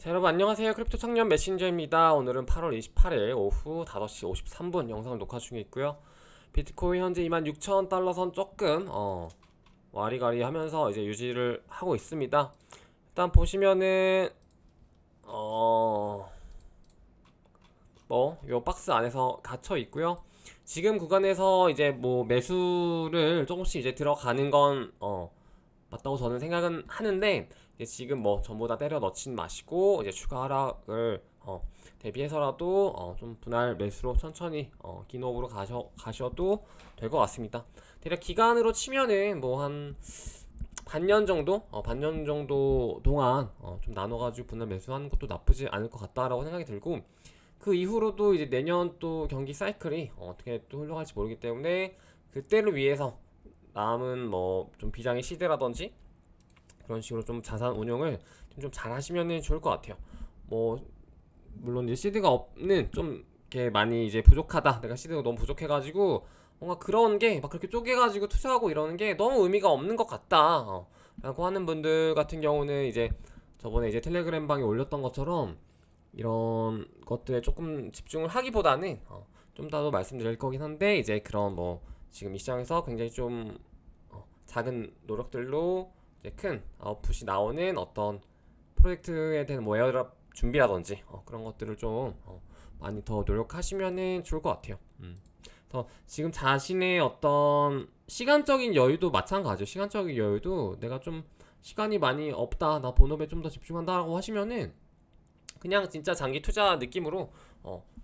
자, 여러분 안녕하세요. 크립토 청년 메신저입니다. 오늘은 8월 28일 오후 5시 53분 영상을 녹화 중에 있고요. 비트코인 현재 26,000달러 선 조금 와리가리 하면서 이제 유지를 하고 있습니다. 일단 보시면은 요 박스 안에서 갇혀 있고요. 지금 구간에서 이제 뭐 매수를 조금씩 이제 들어가는 건 맞다고 저는 생각은 하는데, 이제 지금 뭐 전부 다 때려 넣진 마시고 이제 추가 하락을 대비해서라도 좀 분할 매수로 천천히 기업으로 가셔도 될 것 같습니다. 대략 기간으로 치면은 뭐 한 반년 정도 동안 좀 나눠가지고 분할 매수하는 것도 나쁘지 않을 것 같다라고 생각이 들고, 그 이후로도 이제 내년 또 경기 사이클이 어떻게 또 흘러갈지 모르기 때문에 그때를 위해서 남은 뭐 좀 비장의 시드라든지 그런 식으로 좀 자산 운용을 좀 잘 하시면 좋을 것 같아요. 뭐 물론 이제 시드가 없는 좀 이렇게 많이 이제 부족하다, 내가 시드가 너무 부족해가지고 뭔가 그런 게 막 그렇게 쪼개가지고 투자하고 이러는 게 너무 의미가 없는 것 같다 라고 하는 분들 같은 경우는 이제 저번에 이제 텔레그램 방에 올렸던 것처럼 이런 것들에 조금 집중을 하기보다는 좀 더 말씀드릴 거긴 한데, 이제 그런 뭐 지금 이 시장에서 굉장히 좀 작은 노력들로 이제 큰 아웃풋이 나오는 어떤 프로젝트에 대한 뭐 에어드랍 준비라든지 그런 것들을 좀 많이 더 노력하시면은 좋을 것 같아요. 그래서 지금 자신의 어떤 시간적인 여유도 마찬가지죠. 시간적인 여유도 내가 좀 시간이 많이 없다, 나 본업에 좀 더 집중한다라고 하시면은 그냥 진짜 장기 투자 느낌으로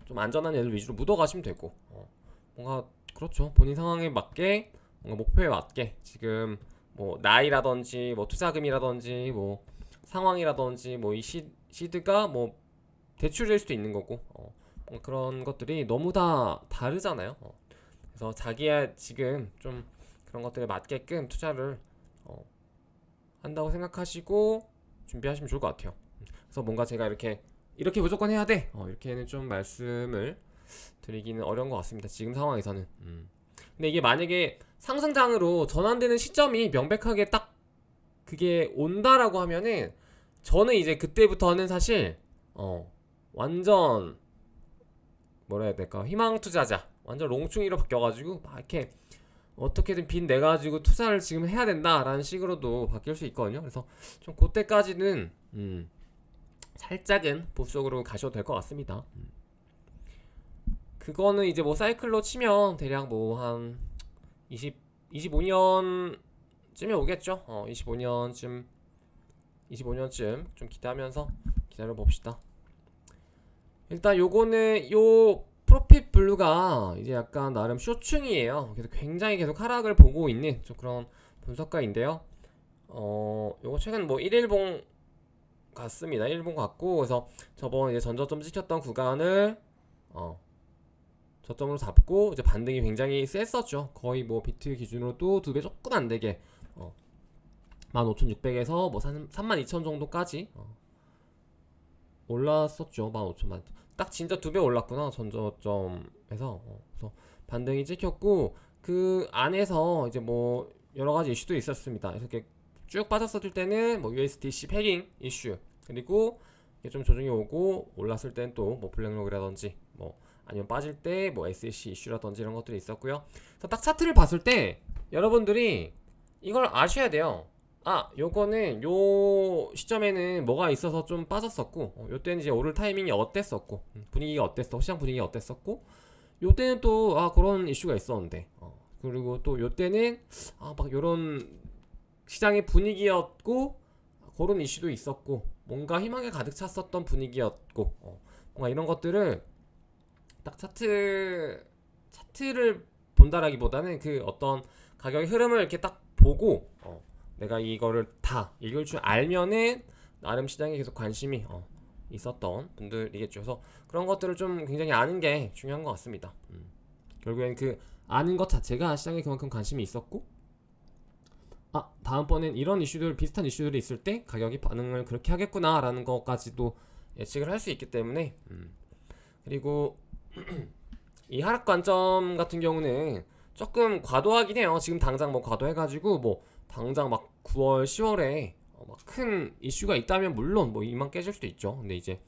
좀 안전한 애들 위주로 묻어가시면 되고, 뭔가 그렇죠. 본인 상황에 맞게 뭔가 목표에 맞게 지금 뭐 나이라든지 뭐 투자금이라든지 뭐 상황이라든지 뭐 이 시드가 뭐 대출일 수도 있는 거고 뭐 그런 것들이 너무 다 다르잖아요. 그래서 자기야 지금 좀 그런 것들에 맞게끔 투자를 한다고 생각하시고 준비하시면 좋을 것 같아요. 그래서 뭔가 제가 이렇게 무조건 해야 돼 이렇게는 좀 말씀을 드리기는 어려운 것 같습니다, 지금 상황에서는. 근데 이게 만약에 상승장으로 전환되는 시점이 명백하게 딱 그게 온다라고 하면은 저는 이제 그때부터는 사실 완전 뭐라 해야 될까, 희망 투자자, 완전 롱충이로 바뀌어가지고 막 이렇게 어떻게든 빚 내가지고 투자를 지금 해야 된다라는 식으로도 바뀔 수 있거든요. 그래서 좀 그때까지는 살짝은 보수적으로 가셔도 될 것 같습니다. 그거는 이제 뭐 사이클로 치면 대략 뭐 한 25년쯤에 오겠죠. 25년쯤 좀 기대하면서 기다려 봅시다. 일단 요거는 요 프로핏 블루가 이제 약간 나름 쇼충이에요. 그래서 굉장히 계속 하락을 보고 있는 좀 그런 분석가인데요. 요거 최근 뭐 1일봉 같습니다. 1일봉 같고, 그래서 저번 이제 전저점 찍혔던 구간을 저점으로 잡고 이제 반등이 굉장히 셌었죠. 거의 뭐 비트 기준으로도 2배 조금 안 되게 15,600에서 뭐 32,000 정도까지 올랐었죠. 15,000만. 딱 진짜 2배 올랐구나. 전저점에서. 그래서 반등이 찍혔고, 그 안에서 이제 뭐 여러 가지 이슈도 있었습니다. 그래서 이렇게 쭉 빠졌을 때는 뭐 USDC 패깅 이슈, 그리고 이게 좀 조정이 오고 올랐을 때는 또 뭐 블랙록이라든지 뭐 아니면 빠질 때 뭐 SEC 이슈라든지 이런 것들이 있었고요. 그래서 딱 차트를 봤을 때 여러분들이 이걸 아셔야 돼요. 요거는 요 시점에는 뭐가 있어서 좀 빠졌었고, 요때는 이제 오를 타이밍이 어땠었고, 분위기가 어땠어, 시장 분위기가 어땠었고, 요때는 또 그런 이슈가 있었는데, 그리고 또 요때는 막 요런 시장의 분위기였고, 그런 이슈도 있었고, 뭔가 희망에 가득 찼었던 분위기였고, 뭔가 이런 것들을 딱 차트를 본다라기보다는 그 어떤 가격의 흐름을 이렇게 딱 보고 내가 이거를 다 읽을 줄 알면은 나름 시장에 계속 관심이 있었던 분들이겠죠. 그래서 그런 것들을 좀 굉장히 아는 게 중요한 것 같습니다. 결국엔 그 아는 것 자체가 시장에 그만큼 관심이 있었고, 다음번엔 이런 이슈들, 비슷한 이슈들이 있을 때 가격이 반응을 그렇게 하겠구나라는 것까지도 예측을 할 수 있기 때문에, 그리고 이 하락 관점 같은 경우는 조금 과도하긴 해요. 지금 당장 뭐 과도해가지고 뭐 당장 막 9월, 10월에 막 큰 이슈가 있다면 물론 뭐 이만 깨질 수도 있죠. 근데 이제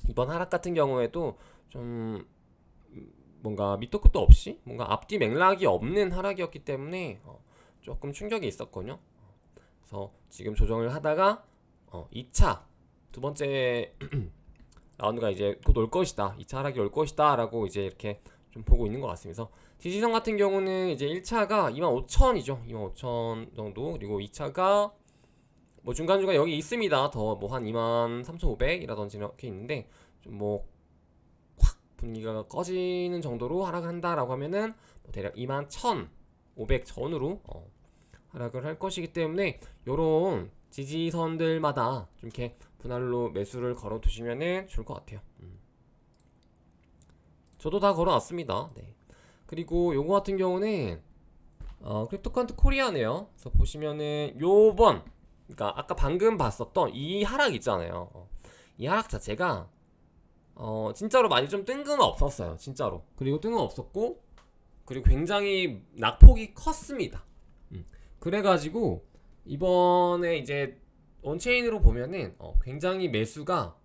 이번 하락 같은 경우에도 좀 뭔가 밑도 끝도 없이 뭔가 앞뒤 맥락이 없는 하락이었기 때문에 조금 충격이 있었거든요. 그래서 지금 조정을 하다가 2차 두 번째 라운드가 이제 곧 올 것이다. 2차 하락이 올 것이다 라고 이제 이렇게 좀 보고 있는 것 같습니다. 그래서 지지선 같은 경우는 이제 1차가 25,000이죠. 25,000 정도. 그리고 2차가 뭐 중간중간 여기 있습니다. 더 뭐 한 23,500이라든지 이렇게 있는데 좀 뭐 확 분위기가 꺼지는 정도로 하락한다라고 하면은 뭐 대략 21,500 전후로 하락을 할 것이기 때문에 요런 지지선들마다 좀 이렇게 분할로 매수를 걸어 두시면은 좋을 것 같아요. 저도 다 걸어놨습니다. 네. 그리고 요거 같은 경우는 크립토컨트 코리아네요. 그래서 보시면은 요번 그러니까 아까 방금 봤었던 이 하락 있잖아요. 이 하락 자체가 진짜로 많이 좀 뜬금없었어요. 진짜로. 그리고 뜬금없었고 그리고 굉장히 낙폭이 컸습니다. 그래가지고 이번에 이제 온체인으로 보면은 굉장히 매수가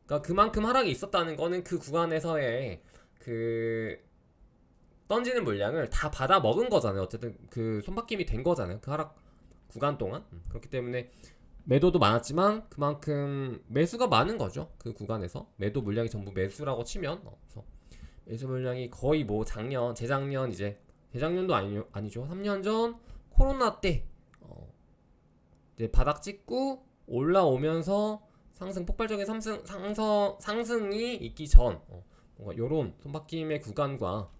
그러니까 그만큼 하락이 있었다는 거는 그 구간에서의 그 던지는 물량을 다 받아 먹은 거잖아요. 어쨌든 그 손바뀜이 된 거잖아요. 그 하락 구간 동안. 그렇기 때문에 매도도 많았지만 그만큼 매수가 많은 거죠. 그 구간에서 매도 물량이 전부 매수라고 치면 그래서 매수 물량이 거의 뭐 작년, 재작년 이제 재작년도 아니죠. 3년 전 코로나 때 이제 바닥 찍고 올라오면서 상승 폭발적인 상승이 있기 전 뭔가 요런 손바뀜의 구간과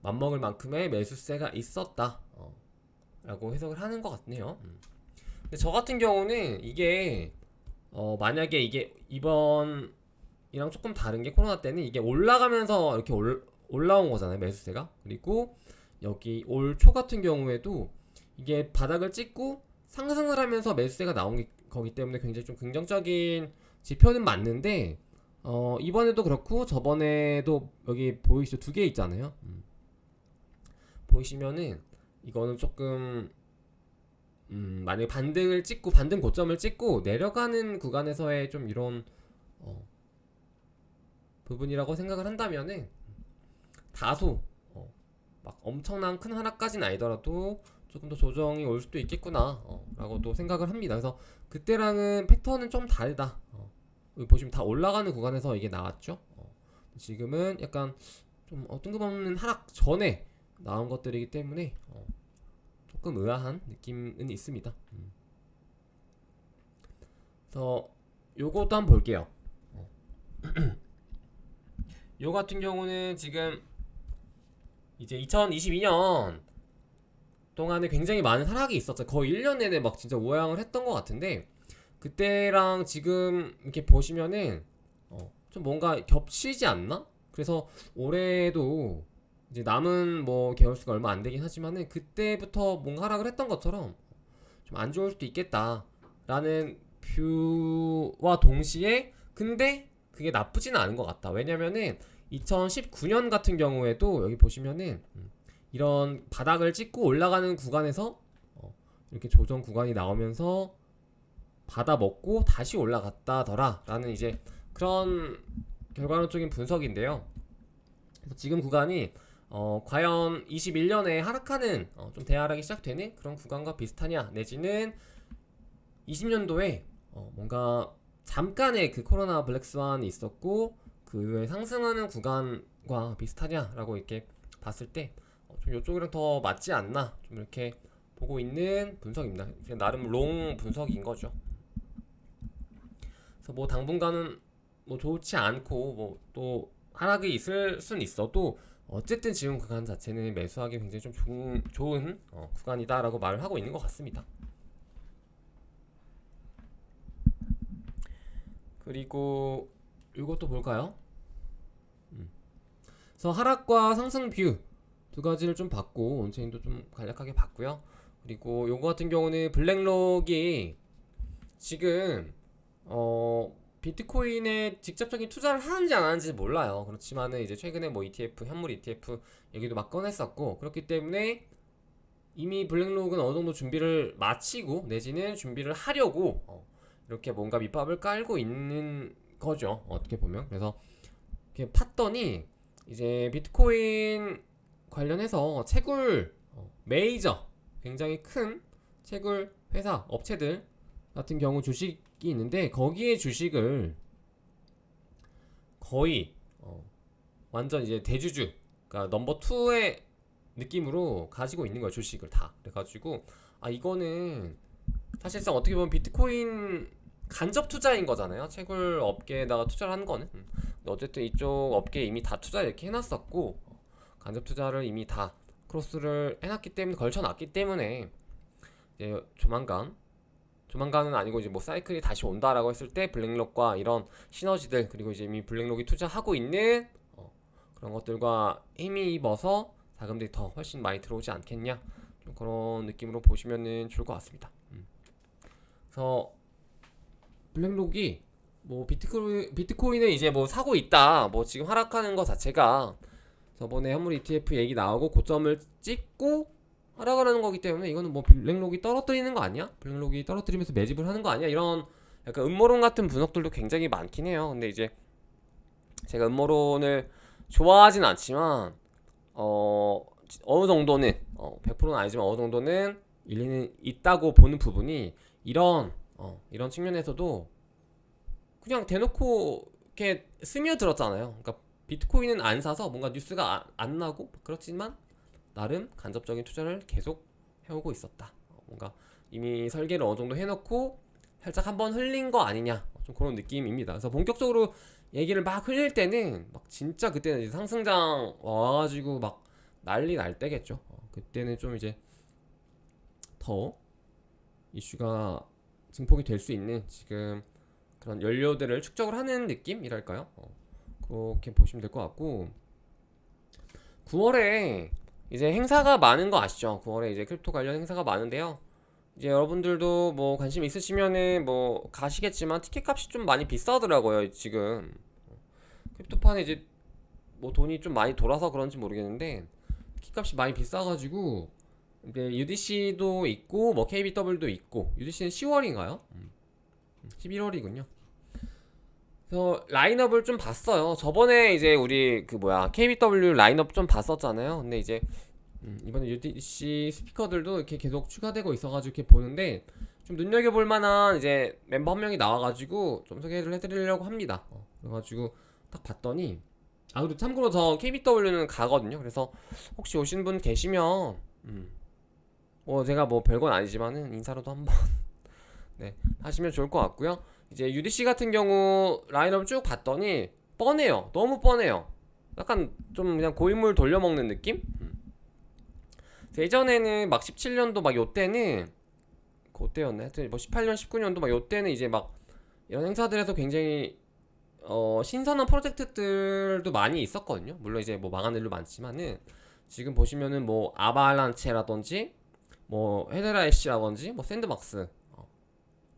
맞먹을 만큼의 매수세가 있었다 라고 해석을 하는 것 같네요. 근데 저 같은 경우는 이게 만약에 이게 이번이랑 조금 다른 게 코로나 때는 이게 올라가면서 이렇게 올라온 거잖아요, 매수세가. 그리고 여기 올 초 같은 경우에도 이게 바닥을 찍고 상승을 하면서 매수세가 나온 거기 때문에 굉장히 좀 긍정적인 지표는 맞는데 이번에도 그렇고 저번에도 여기 보이시죠? 두 개 있잖아요. 보이시면은 이거는 조금 만약에 반등을 찍고 반등 고점을 찍고 내려가는 구간에서의 좀 이런 부분이라고 생각을 한다면은 다소 막 엄청난 큰 하락까지는 아니더라도 조금 더 조정이 올 수도 있겠구나 라고도 생각을 합니다. 그래서 그때랑은 패턴은 좀 다르다. 여기 보시면 다 올라가는 구간에서 이게 나왔죠. 지금은 약간 좀 뜬금없는 하락 전에 나온 것들이기 때문에 조금 의아한 느낌은 있습니다. 그래서 요것도 한번 볼게요. 요 같은 경우는 지금 이제 2022년 동안에 굉장히 많은 하락이 있었죠. 거의 1년 내내 막 진짜 우양을 했던 것 같은데 그때랑 지금 이렇게 보시면은 좀 뭔가 겹치지 않나? 그래서 올해도 이제 남은 뭐 개월수가 얼마 안 되긴 하지만은 그때부터 뭔가 하락을 했던 것처럼 좀 안 좋을 수도 있겠다라는 뷰와 동시에 근데 그게 나쁘지는 않은 것 같다. 왜냐면은 2019년 같은 경우에도 여기 보시면은 이런 바닥을 찍고 올라가는 구간에서 이렇게 조정 구간이 나오면서 받아 먹고 다시 올라갔다더라 라는 이제 그런 결과론적인 분석인데요. 그래서 지금 구간이 과연 21년에 하락하는 좀 대하락이 시작되는 그런 구간과 비슷하냐 내지는 20년도에 뭔가 잠깐의 그 코로나 블랙스완이 있었고 그 이후에 상승하는 구간과 비슷하냐라고 이렇게 봤을 때 좀 이쪽이랑 더 맞지 않나 좀 이렇게 보고 있는 분석입니다. 나름 롱 분석인 거죠. 그래서 뭐 당분간은 뭐 좋지 않고 뭐 또 하락이 있을 순 있어도 어쨌든 지금 구간 자체는 매수하기 굉장히 좀 좋은 구간이다라고 말을 하고 있는 것 같습니다. 그리고 이것도 볼까요? 그래서 하락과 상승 뷰 두 가지를 좀 봤고 온체인도 좀 간략하게 봤고요. 그리고 요거 같은 경우는 블랙록이 지금 비트코인에 직접적인 투자를 하는지 안 하는지 몰라요. 그렇지만은 이제 최근에 뭐 ETF, 현물 ETF 얘기도 막 꺼냈었고 그렇기 때문에 이미 블랙록은 어느 정도 준비를 마치고 내지는 준비를 하려고 이렇게 뭔가 밑밥을 깔고 있는 거죠. 어떻게 보면. 그래서 이렇게 팠더니 이제 비트코인 관련해서 채굴 메이저 굉장히 큰 채굴 회사 업체들 같은 경우 주식이 있는데 거기에 주식을 거의 완전 이제 대주주 그러니까 넘버 2의 느낌으로 가지고 있는 거예요. 주식을 다. 그래가지고 이거는 사실상 어떻게 보면 비트코인 간접 투자인 거잖아요. 채굴 업계에다가 투자를 한 거는. 근데 어쨌든 이쪽 업계에 이미 다 투자 이렇게 해놨었고 간접 투자를 이미 다 크로스를 해놨기 때문에 걸쳐놨기 때문에 이제 조만간은 아니고 이제 뭐 사이클이 다시 온다라고 했을 때 블랙록과 이런 시너지들 그리고 이제 이미 블랙록이 투자하고 있는 그런 것들과 힘이 입어서 자금들이 더 훨씬 많이 들어오지 않겠냐 좀 그런 느낌으로 보시면은 좋을 것 같습니다. 그래서 블랙록이 뭐 비트코인을 이제 뭐 사고 있다 뭐 지금 하락하는 것 자체가 저번에 현물 ETF 얘기 나오고 고점을 찍고 하락을 거기 때문에 이거는 뭐 블랙록이 떨어뜨리는 거 아니야? 블랙록이 떨어뜨리면서 매집을 하는 거 아니야? 이런 약간 음모론 같은 분석들도 굉장히 많긴 해요. 근데 이제 제가 음모론을 좋아하진 않지만 어느 정도는 100%는 아니지만 어느 정도는 일리는 있다고 보는 부분이 이런 측면에서도 그냥 대놓고 이렇게 스며들었잖아요. 그러니까 비트코인은 안 사서 뭔가 뉴스가 안 나고 그렇지만 나름 간접적인 투자를 계속 해오고 있었다. 뭔가 이미 설계를 어느 정도 해놓고 살짝 한번 흘린 거 아니냐 좀 그런 느낌입니다. 그래서 본격적으로 얘기를 막 흘릴 때는 막 진짜 그때는 이제 상승장 와가지고 막 난리 날 때겠죠. 그때는 좀 이제 더 이슈가 증폭이 될 수 있는 지금 그런 연료들을 축적을 하는 느낌이랄까요? 그렇게 보시면 될 것 같고 9월에 이제 행사가 많은 거 아시죠? 9월에 이제 크립토 관련 행사가 많은데요. 이제 여러분들도 뭐 관심 있으시면은 뭐 가시겠지만 티켓 값이 좀 많이 비싸더라고요. 지금 크립토판에 이제 뭐 돈이 좀 많이 돌아서 그런지 모르겠는데 티켓 값이 많이 비싸가지고 이제 UDC도 있고 뭐 KBW도 있고 UDC는 10월인가요? 11월이군요. 그래서 라인업을 좀 봤어요. 저번에 이제 우리 그 뭐야 KBW 라인업 좀 봤었잖아요. 근데 이제 이번에 UDC 스피커들도 이렇게 계속 추가되고 있어가지고 이렇게 보는데 좀 눈여겨볼 만한 이제 멤버 한 명이 나와가지고 좀 소개를 해드리려고 합니다. 그래가지고 딱 봤더니 그리고 참고로 저 KBW는 가거든요. 그래서 혹시 오신 분 계시면 뭐 제가 뭐 별건 아니지만은 인사라도 한번 네 하시면 좋을 것 같고요. 이제 UDC 같은 경우 라인업 쭉 봤더니 뻔해요. 너무 뻔해요. 약간 좀 그냥 고인물 돌려먹는 느낌? 예전에는 막 17년도 막 요때는 그때였네. 하여튼 뭐 18년, 19년도 막 요때는 이제 막 이런 행사들에서 굉장히 신선한 프로젝트들도 많이 있었거든요. 물론 이제 뭐 망한 일도 많지만은 지금 보시면은 뭐 아발란체라든지 뭐 헤드라 애쉬라든지 뭐 샌드박스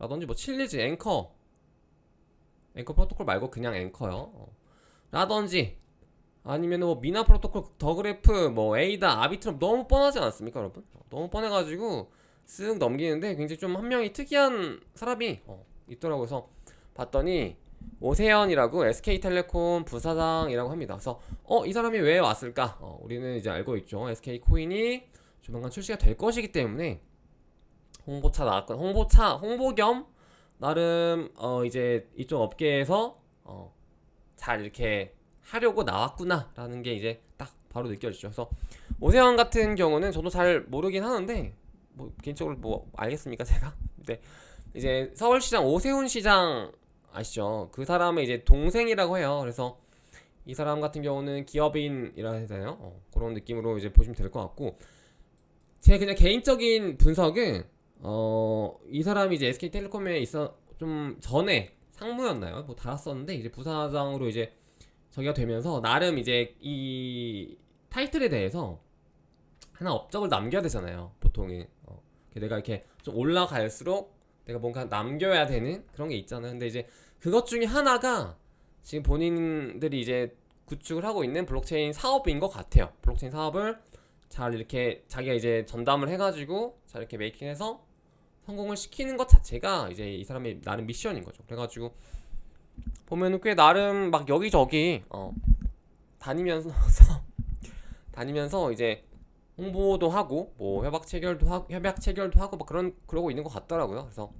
라든지 뭐 칠리즈 앵커 프로토콜 말고 그냥 앵커요. 라든지 아니면 뭐 미나 프로토콜 더그래프 뭐 에이다 아비트럼 너무 뻔하지 않습니까 여러분? 너무 뻔해가지고 쓱 넘기는데 굉장히 좀 한 명이 특이한 사람이 있더라고요. 그래서 봤더니 오세현이라고 SK텔레콤 부사장이라고 합니다. 그래서 이 사람이 왜 왔을까? 우리는 이제 알고 있죠. SK코인이 조만간 출시가 될 것이기 때문에 홍보차 나왔건 홍보 겸 나름 이제 이쪽 업계에서 잘 이렇게 하려고 나왔구나 라는 게 이제 딱 바로 느껴지죠. 그래서 오세훈 같은 경우는 저도 잘 모르긴 하는데 뭐 개인적으로 뭐 알겠습니까 제가? 근데 이제 서울시장 오세훈 시장 아시죠? 그 사람의 이제 동생이라고 해요. 그래서 이 사람 같은 경우는 기업인이라 해야 되나요? 그런 느낌으로 이제 보시면 될 것 같고 제 그냥 개인적인 분석은 이 사람이 이제 SK텔레콤에 있어 좀 전에 상무였나요? 뭐 달았었는데 이제 부사장으로 이제 저기가 되면서 나름 이제 이 타이틀에 대해서 하나 업적을 남겨야 되잖아요. 보통은 내가 이렇게 좀 올라갈수록 내가 뭔가 남겨야 되는 그런 게 있잖아요. 근데 이제 그것 중에 하나가 지금 본인들이 이제 구축을 하고 있는 블록체인 사업인 것 같아요. 블록체인 사업을 잘 이렇게 자기가 이제 전담을 해가지고 잘 이렇게 메이킹해서 성공을 시키는 것 자체가 이제 이 사람의 나름 미션인 거죠. 그래가지고 보면은 꽤 나름 막 여기저기 다니면서 다니면서 이제 홍보도 하고 뭐 협약 체결도 하고 막 그러고 있는 것 같더라고요. 그래서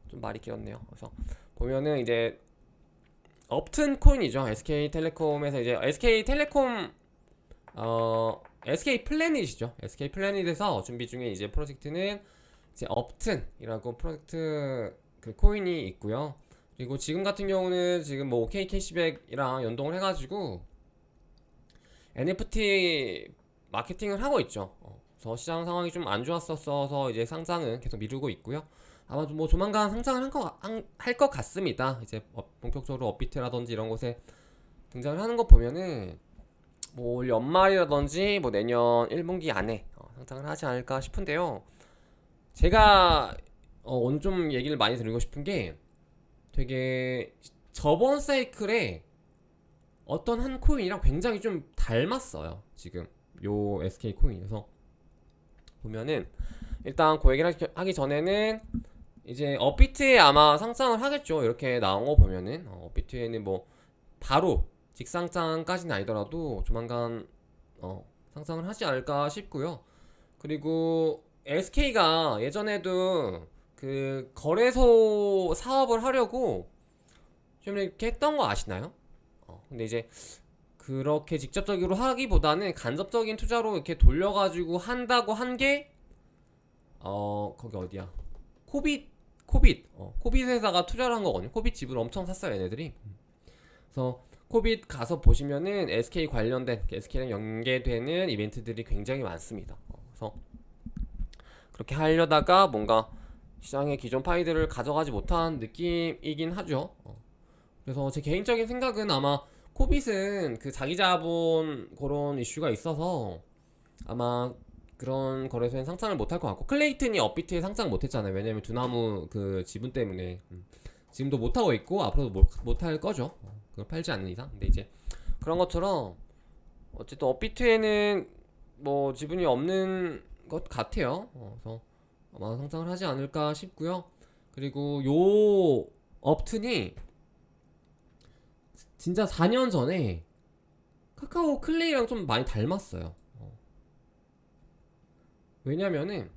좀 말이 길었네요. 그래서 보면은 이제 업튼 코인이죠. SK텔레콤에서 이제 SK텔레콤 SK 플래닛이죠. SK 플래닛에서 준비 중에 이제 프로젝트는 이제 업튼이라고 프로젝트 그 코인이 있고요. 그리고 지금 같은 경우는 지금 뭐 OK 캐시백이랑 연동을 해가지고 NFT 마케팅을 하고 있죠. 그래서 시장 상황이 좀 안 좋았었어서 이제 상장은 계속 미루고 있고요. 아마 뭐 조만간 상장을 할 것 같습니다. 이제 본격적으로 업비트라든지 이런 곳에 등장을 하는 거 보면은 뭐 올 연말이라든지 뭐 내년 1분기 안에 상장을 하지 않을까 싶은데요. 제가 오늘 좀 얘기를 많이 드리고 싶은 게 되게 저번 사이클에 어떤 한 코인이랑 굉장히 좀 닮았어요. 지금 요 SK 코인에서 보면은 일단 그 얘기를 하기 전에는 이제 업비트에 아마 상장을 하겠죠. 이렇게 나온 거 보면은 업비트에는 뭐 바로 직상장까지는 아니더라도 조만간 상장을 하지 않을까 싶고요. 그리고 SK가 예전에도 그 거래소 사업을 하려고 좀 이렇게 했던 거 아시나요? 근데 이제 그렇게 직접적으로 하기보다는 간접적인 투자로 이렇게 돌려가지고 한다고 한 게 거기 어디야? 코빗 회사가 투자를 한 거거든요. 코빗 집을 엄청 샀어요, 얘네들이. 그래서 코빗 가서 보시면은 SK 관련된 SK랑 연계되는 이벤트들이 굉장히 많습니다. 그래서 그렇게 하려다가 뭔가 시장의 기존 파이들을 가져가지 못한 느낌이긴 하죠. 그래서 제 개인적인 생각은 아마 코빗은 그 자기 자본 그런 이슈가 있어서 아마 그런 거래소엔 상장을 못할 것 같고, 클레이튼이 업비트에 상장 못했잖아요. 왜냐면 두나무 그 지분 때문에 지금도 못하고 있고 앞으로도 못할 거죠. 그걸 팔지 않는 이상. 근데 이제 그런 것처럼 어쨌든 업비트에는 뭐 지분이 없는 것 같아요. 그래서 아마 상장을 하지 않을까 싶고요. 그리고 요 업튼이 진짜 4년 전에 카카오 클레이랑 좀 많이 닮았어요. 왜냐면은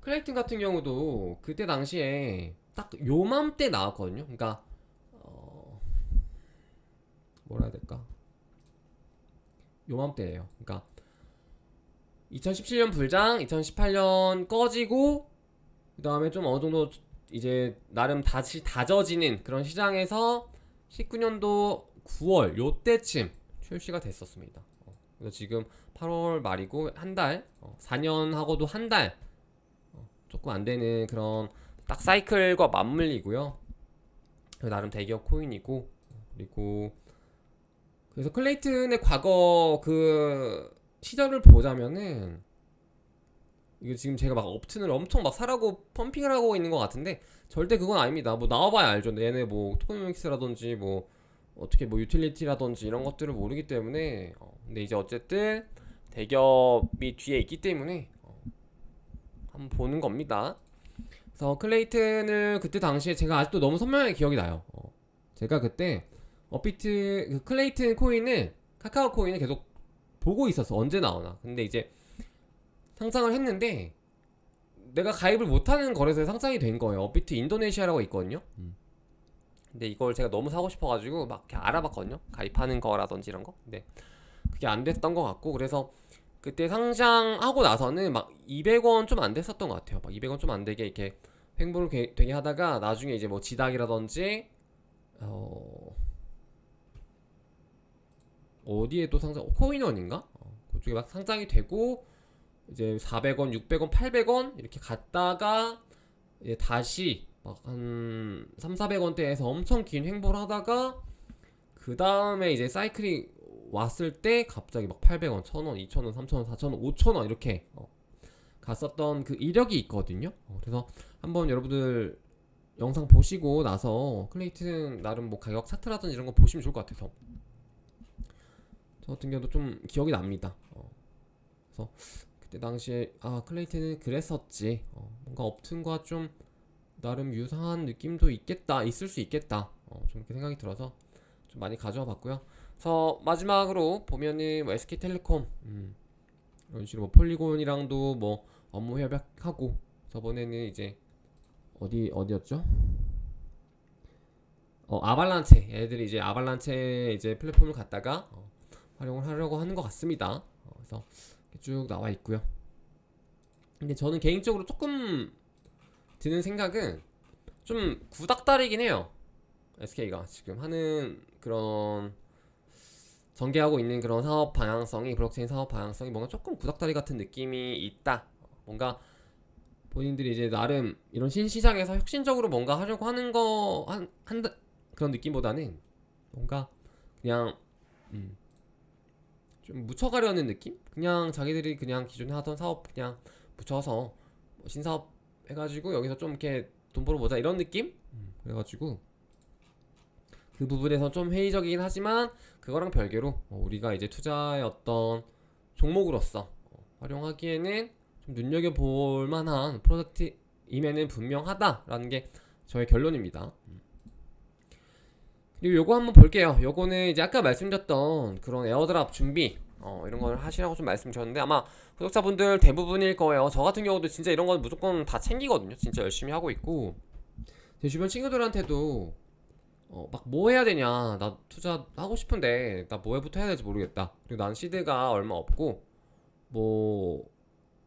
클레이튼 같은 경우도 그때 당시에 딱 요맘때 나왔거든요. 그러니까 뭐라 해야 될까? 요맘때예요. 그러니까 2017년 불장, 2018년 꺼지고 그 다음에 좀 어느 정도 이제 나름 다시 다져지는 그런 시장에서 19년도 9월 요때쯤 출시가 됐었습니다. 그래서 지금 8월 말이고 한 달, 4년 하고도 한 달 조금 안 되는 그런 딱 사이클과 맞물리고요. 나름 대기업 코인이고, 그리고 그래서 클레이튼의 과거 그 시절을 보자면은 이게 지금 제가 막 업튼을 엄청 막 사라고 펌핑을 하고 있는 것 같은데 절대 그건 아닙니다. 뭐 나와봐야 알죠. 얘네 뭐 토코노믹스라든지 뭐 어떻게 뭐 유틸리티라든지 이런 것들을 모르기 때문에 근데 이제 어쨌든 대기업이 뒤에 있기 때문에 한번 보는 겁니다. 그래서 클레이튼을 그때 당시에 제가 아직도 너무 선명하게 기억이 나요. 제가 그때 업비트 그 클레이튼 코인을 카카오 코인을 계속 보고 있었어. 언제 나오나. 근데 이제 상장을 했는데 내가 가입을 못하는 거래소에 상장이 된 거예요. 업비트 인도네시아라고 있거든요. 근데 이걸 제가 너무 사고 싶어가지고 막 이렇게 알아봤거든요. 가입하는 거라든지 이런 거. 근데 그게 안 됐던 것 같고, 그래서 그때 상장하고 나서는 막 200원 좀 안 됐었던 것 같아요. 막 200원 좀 안 되게 이렇게 횡보를 되게 하다가 나중에 이제 뭐 지닥이라든지 어디에 또 상장, 코인원인가? 그쪽에 막 상장이 되고 이제 400원, 600원, 800원 이렇게 갔다가 이제 다시 막 한 3, 400원대에서 엄청 긴 횡보를 하다가 그 다음에 이제 사이클이 왔을 때 갑자기 막 800원, 1000원, 2000원, 3000원, 4000원, 5000원 이렇게 갔었던 그 이력이 있거든요. 그래서 한번 여러분들 영상 보시고 나서 클레이튼 나름 뭐 가격 차트라든지 이런 거 보시면 좋을 것 같아서 저 같은 경우도 좀 기억이 납니다. 그래서 그때 당시에 클레이트는 그랬었지. 뭔가 업튼과 좀 나름 유사한 느낌도 있을 수 있겠다. 좀 이렇게 생각이 들어서 좀 많이 가져와 봤고요. 그래서 마지막으로 보면은 뭐 SK텔레콤 이런 식으로 뭐 폴리곤이랑도 뭐 업무 협약하고 저번에는 이제 어디였죠? 아발란체 얘들이 이제 아발란체 이제 플랫폼을 갖다가 활용을 하려고 하는 것 같습니다. 그래서 이렇게 쭉 나와 있고요. 근데 저는 개인적으로 조금 드는 생각은 좀 구닥다리긴 해요. SK가 지금 하는 그런 전개하고 있는 그런 사업 방향성이 블록체인 사업 방향성이 뭔가 조금 구닥다리 같은 느낌이 있다. 뭔가 본인들이 이제 나름 이런 신시장에서 혁신적으로 뭔가 하려고 하는 한다 그런 느낌보다는 뭔가 그냥 좀 묻혀가려는 느낌? 그냥 자기들이 그냥 기존에 하던 사업 그냥 붙여서 뭐 신사업 해가지고 여기서 좀 이렇게 돈 벌어보자 이런 느낌? 그래가지고 그 부분에서 좀 회의적이긴 하지만 그거랑 별개로 우리가 이제 투자의 어떤 종목으로서 활용하기에는 좀 눈여겨볼 만한 프로젝트임에는 분명하다라는 게 저의 결론입니다. 그리고 요거 한번 볼게요. 요거는 이제 아까 말씀드렸던 그런 에어드랍 준비 이런 걸 하시라고 좀 말씀드렸는데 아마 구독자분들 대부분일 거예요. 저 같은 경우도 진짜 이런 건 무조건 다 챙기거든요. 진짜 열심히 하고 있고 제 주변 친구들한테도 막 뭐 해야 되냐 나 투자하고 싶은데 나 뭐에부터 해야 될지 모르겠다. 그리고 난 시드가 얼마 없고 뭐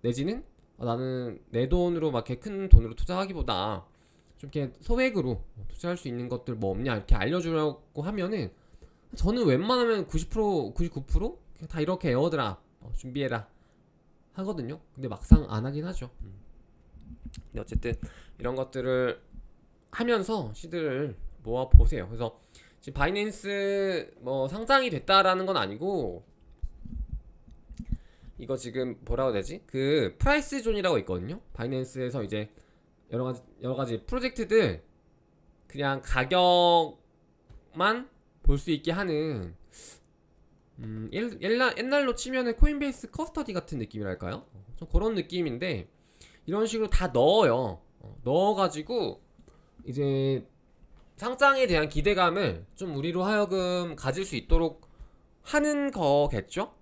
내지는 나는 내 돈으로 막 이렇게 큰 돈으로 투자하기보다 좀 이렇게 소액으로 투자할 수 있는 것들 뭐 없냐 이렇게 알려주려고 하면은 저는 웬만하면 90% 99%다 이렇게 에어드랍 준비해라 하거든요. 근데 막상 안 하긴 하죠. 근데 어쨌든 이런 것들을 하면서 시드를 모아 보세요. 그래서 지금 바이낸스 뭐 상장이 됐다라는 건 아니고 이거 지금 뭐라고 해야 되지? 그 프라이스 존이라고 있거든요. 바이낸스에서 이제 여러 가지 프로젝트들 그냥 가격만 볼 수 있게 하는 옛날로 치면은 코인베이스 커스터디 같은 느낌이랄까요? 좀 그런 느낌인데 이런 식으로 다 넣어요. 넣어가지고 이제 상장에 대한 기대감을 좀 우리로 하여금 가질 수 있도록 하는 거겠죠?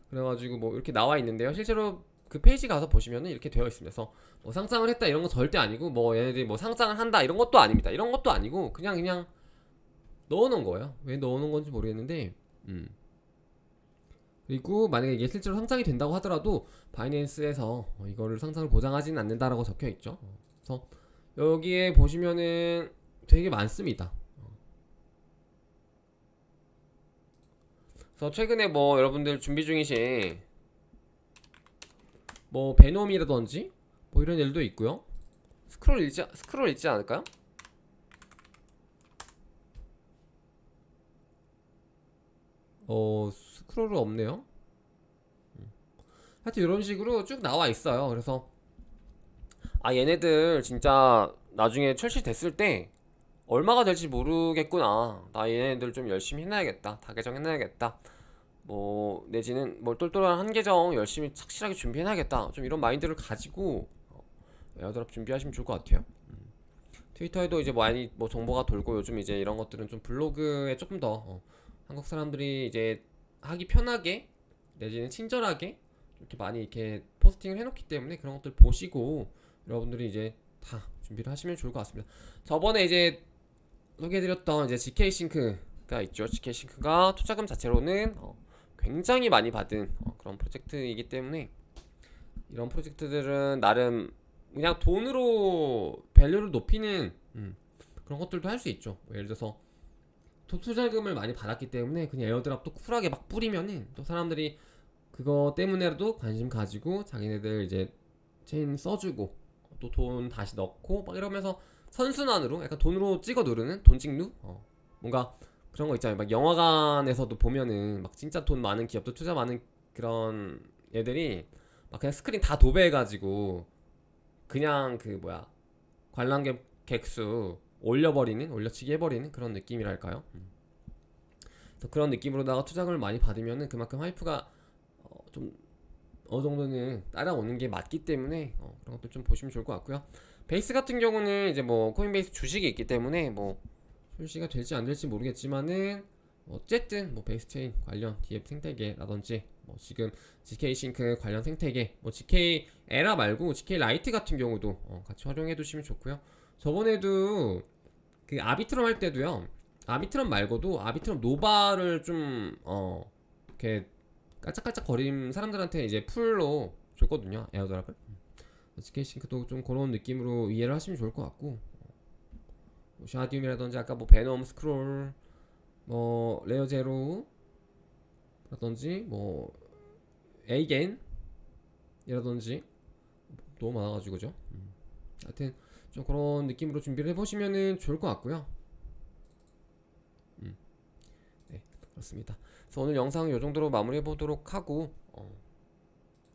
그래가지고 뭐 이렇게 나와 있는데요. 실제로 그 페이지 가서 보시면은 이렇게 되어 있습니다. 그래서 뭐 상장을 했다 이런 거 절대 아니고 뭐 얘네들이 뭐 상장을 한다 이런 것도 아닙니다. 이런 것도 아니고 그냥 넣어놓은 거예요. 왜 넣어놓은 건지 모르겠는데 그리고 만약에 이게 실제로 상장이 된다고 하더라도 바이낸스에서 이거를 상장을 보장하지는 않는다라고 적혀 있죠. 그래서 여기에 보시면은 되게 많습니다. 그래서 최근에 뭐 여러분들 준비 중이신 뭐 베놈이라든지 뭐 이런 일도 있고요. 스크롤 읽지 않을까요? 스크롤은 없네요. 하여튼 이런 식으로 쭉 나와 있어요. 그래서 얘네들 진짜 나중에 출시됐을 때 얼마가 될지 모르겠구나. 나 얘네들 좀 열심히 해놔야겠다. 다 계정 해놔야겠다. 뭐 내지는 뭐 똘똘한 한 계정 열심히 착실하게 준비해놔야겠다. 좀 이런 마인드를 가지고 에어드랍 준비하시면 좋을 것 같아요. 트위터에도 이제 많이 뭐 정보가 돌고 요즘 이제 이런 것들은 좀 블로그에 조금 더 한국 사람들이 이제 하기 편하게 내지는 친절하게 이렇게 많이 이렇게 포스팅을 해놓기 때문에 그런 것들 보시고 여러분들이 이제 다 준비를 하시면 좋을 것 같습니다. 저번에 이제 소개해드렸던 이제 GK싱크가 있죠. GK싱크가 투자금 자체로는 굉장히 많이 받은 그런 프로젝트이기 때문에 이런 프로젝트들은 나름 그냥 돈으로 밸류를 높이는 그런 것들도 할 수 있죠. 뭐 예를 들어서 투자금을 많이 받았기 때문에 그냥 에어드랍도 쿨하게 막 뿌리면은 또 사람들이 그거 때문에라도 관심 가지고 자기네들 이제 체인 써주고 또 돈 다시 넣고 막 이러면서 선순환으로 약간 돈으로 찍어 누르는 돈 찍누? 뭔가 그런 거 있잖아요. 막 영화관에서도 보면은 막 진짜 돈 많은 기업도 투자 많은 그런 애들이 막 그냥 스크린 다 도배해가지고 그냥 그 뭐야 관람객 객수 올려치기 해버리는 그런 느낌이랄까요? 그래서 그런 느낌으로다가 투자금을 많이 받으면은 그만큼 하이프가 좀 어느 정도는 따라오는 게 맞기 때문에 그런 것도 좀 보시면 좋을 것 같고요. 베이스 같은 경우는 이제 뭐 코인베이스 주식이 있기 때문에 뭐 출시가 될지 안 될지 모르겠지만은 어쨌든 뭐 베이스 체인 관련 DF 생태계라든지 뭐 지금 GK 싱크 관련 생태계 뭐 GK 에라 말고 GK 라이트 같은 경우도 같이 활용해 두시면 좋고요. 저번에도 그 아비트럼 할 때도요. 아비트럼 말고도 아비트럼 노바를 좀 이렇게 깔짝깔짝 거림 사람들한테 이제 풀로 줬거든요. 에어드랍을. GK 싱크도 좀 그런 느낌으로 이해를 하시면 좋을 것 같고 뭐 샤디움이라든지 아까 뭐 베놈 스크롤 뭐 레어 제로 라든지 뭐 에이겐이라든지 너무 많아가지고 그죠? 하여튼 좀 그런 느낌으로 준비를 해보시면은 좋을 것 같고요. 네, 그렇습니다. 그래서 오늘 영상 요 정도로 마무리해 보도록 하고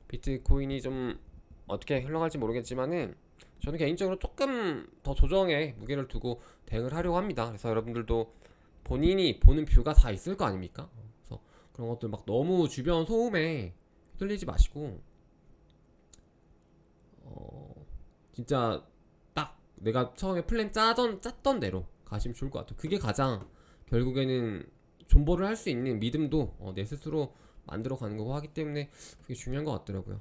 비트코인이 좀 어떻게 흘러갈지 모르겠지만은 저는 개인적으로 조금 더 조정에 무게를 두고 대응을 하려고 합니다. 그래서 여러분들도 본인이 보는 뷰가 다 있을 거 아닙니까? 그래서 그런 것들 막 너무 주변 소음에 휘둘리지 마시고 진짜 딱 내가 처음에 플랜 짰던 대로 가시면 좋을 것 같아요. 그게 가장 결국에는 존버를 할 수 있는 믿음도 내 스스로 만들어가는 거고 하기 때문에 그게 중요한 것 같더라고요.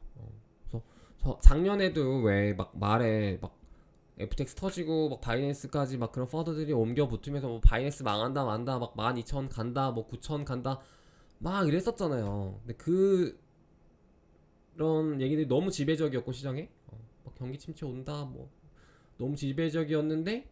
그래서 저 작년에도 왜 막 말에 막 FTX 터지고 막 바이낸스까지 막 그런 퍼더들이 옮겨 붙으면서 뭐 바이낸스 망한다 만다 막 12,000 간다 뭐 9,000 간다 막 이랬었잖아요. 근데 그런 얘기들이 너무 지배적이었고 시장에 막 경기 침체 온다 뭐 너무 지배적이었는데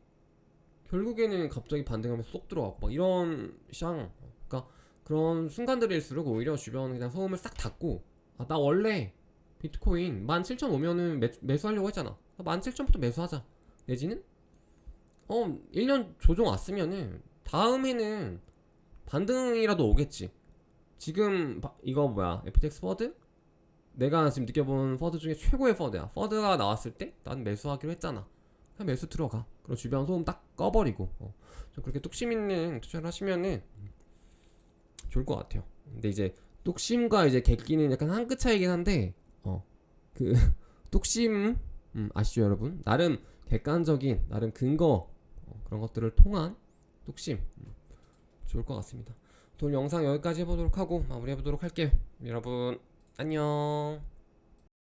결국에는 갑자기 반등하면서 쏙 들어왔고 막 이런 시장 그러니까 그런 순간들일수록 오히려 주변 그냥 소음을 싹 닫고 나 원래 비트코인 17,000 오면은 매수하려고 했잖아. 17,000부터 매수하자. 내지는 1년 조정 왔으면은 다음에는 반등이라도 오겠지. 지금 이거 뭐야 FTX 퍼드? 내가 지금 느껴본 퍼드 중에 최고의 퍼드야. 퍼드가 나왔을 때 난 매수하기로 했잖아. 그냥 매수 들어가. 그리고 주변 소음 딱 꺼버리고 좀 그렇게 뚝심 있는 투자를 하시면은 좋을 것 같아요. 근데 이제 뚝심과 이제 객기는 약간 한 끗 차이긴 한데 그 뚝심 아시죠 여러분? 나름 객관적인 나름 근거 그런 것들을 통한 뚝심 좋을 것 같습니다. 오늘 영상 여기까지 해보도록 하고 마무리해보도록 할게요. 여러분 안녕.